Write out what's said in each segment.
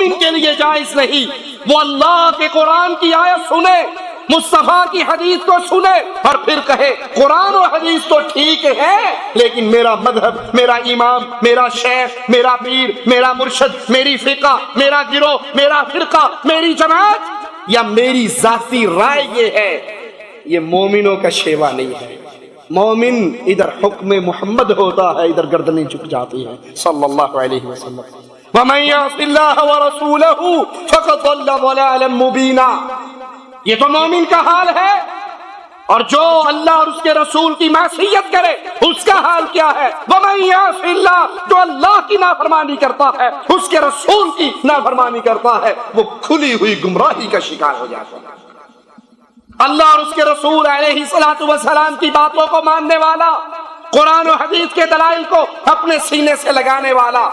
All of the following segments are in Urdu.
مومن کے لیے جائز نہیں وہ اللہ کے قرآن کی آیت سنے، مصطفیٰ کی حدیث کو سنے اور پھر کہے قرآن و حدیث تو ٹھیک ہے لیکن میرا مذہب، میرا امام، میرا شیخ، میرا پیر، میرا مرشد، میری فقہ، میرا گروہ، میرا فرقہ، میری جماعت یا میری ذاتی رائے یہ ہے، یہ مومنوں کا شیوا نہیں ہے۔ مومن ادھر حکم محمد ہوتا ہے، ادھر گردنیں جھک جاتی ہیں صلی اللہ علیہ وسلم۔ وَمَن يَعْصِ اللَّهَ وَرَسُولَهُ فَقَدْ ضَلَّ ضَلَالًا مُبِينًا، یہ تو مومن کا حال ہے۔ اور جو اللہ اور اس کے رسول کی معصیت کرے اس کا حال کیا ہے؟ وَمَن يَعْصِ اللَّهَ، جو اللہ کی نافرمانی کرتا ہے، اس کے رسول کی نافرمانی کرتا ہے، وہ کھلی ہوئی گمراہی کا شکار ہو جاتا ہے۔ اللہ اور اس کے رسول علیہ الصلوۃ والسلام کی باتوں کو ماننے والا، قرآن و حدیث کے دلائل کو اپنے سینے سے لگانے والا،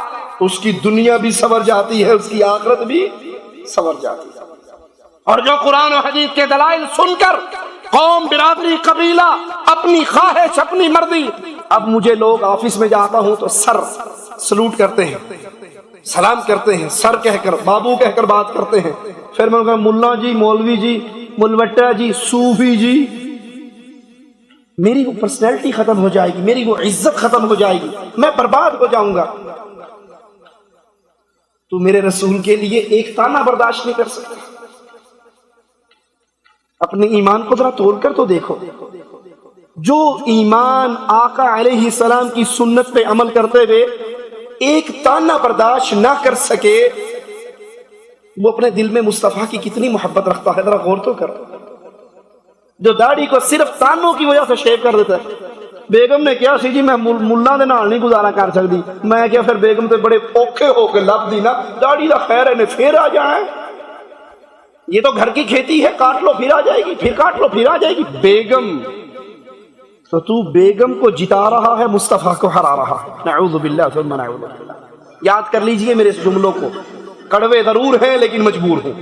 اس کی دنیا بھی سنور جاتی ہے، اس کی آخرت بھی سنور جاتی ہے۔ اور جو قرآن و حدیث کے دلائل سن کر قوم، برادری، قبیلہ، اپنی خواہش، اپنی مرضی، اب مجھے لوگ آفس میں جاتا ہوں تو سر سلوٹ کرتے ہیں، سلام کرتے ہیں، سر کہہ کر، بابو کہہ کر بات کرتے ہیں، پھر میں کہا ملا جی، مولوی جی، ملوٹا جی، صوفی جی، میری وہ پرسنالٹی ختم ہو جائے گی، میری وہ عزت ختم ہو جائے گی، میں برباد ہو جاؤں گا۔ تو میرے رسول کے لیے ایک تانا برداشت نہیں کر سکتا۔ اپنے ایمان کو ذرا تول کر تو دیکھو، جو ایمان آقا علیہ السلام کی سنت پہ عمل کرتے ہوئے ایک تانا برداشت نہ کر سکے، وہ اپنے دل میں مصطفیٰ کی کتنی محبت رکھتا ہے، ذرا غور تو کر۔ جو داڑھی کو صرف تانوں کی وجہ سے شیو کر دیتا ہے، بیگم نے کیا سی جی میں ملا دے نال نہیں گزارا کر سکتی، میں کیا پھر بیگم تے بڑے اوکھے ہو کے لب دی نا داڑھی دا خیر ہے نے پھر آ جائیں، یہ تو گھر کی کھیتی ہے، کاٹ لو پھر آ جائے گی، پھر کاٹ لو پھر آ جائے گی۔ بیگم تو بیگم کو جتا رہا ہے، مصطفیٰ کو ہرا رہا ہے۔ نعوذ باللہ ثم نعوذ باللہ۔ یاد کر لیجئے میرے اس جملوں کو، کڑوے ضرور ہیں لیکن مجبور ہوں۔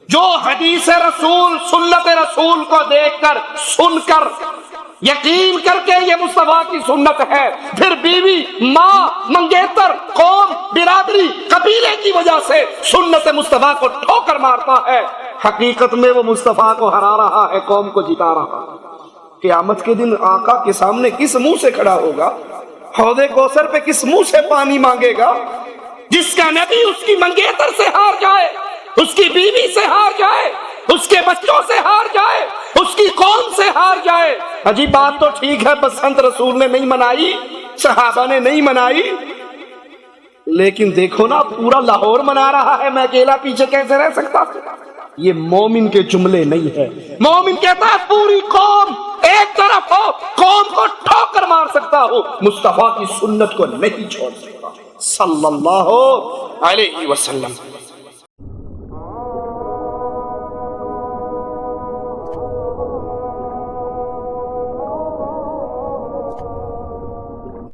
جو حدیث رسول، سنت رسول کو دیکھ کر، سن کر، یقین کر کے یہ مصطفیٰ کی سنت ہے، پھر بیوی، ماں، منگیتر، قوم، برادری، قبیلے کی وجہ سے سنت مصطفیٰ کو ٹھوکر مارتا ہے، حقیقت میں وہ مصطفیٰ کو ہرا رہا ہے، قوم کو جتا رہا ہے۔ قیامت کے دن آقا کے سامنے کس منہ سے کھڑا ہوگا؟ حوض کوثر پہ کس منہ سے پانی مانگے گا؟ جس کا نبی اس کی منگیتر سے ہار جائے، اس کی بیوی سے ہار جائے، اس کے بچوں سے ہار جائے، اس کی قوم سے ہار جائے۔ عجیب بات تو ٹھیک ہے بسنت رسول نے نہیں منائی، صحابہ نے نہیں منائی، لیکن دیکھو نا پورا لاہور منا رہا ہے، میں اکیلا پیچھے کیسے رہ سکتا؟ یہ مومن کے جملے نہیں ہے۔ مومن کہتا ہے پوری قوم ایک طرف ہو، قوم کو ٹھوکر مار سکتا ہو، مصطفیٰ کی سنت کو نہیں چھوڑ سکتا صلی اللہ علیہ وسلم۔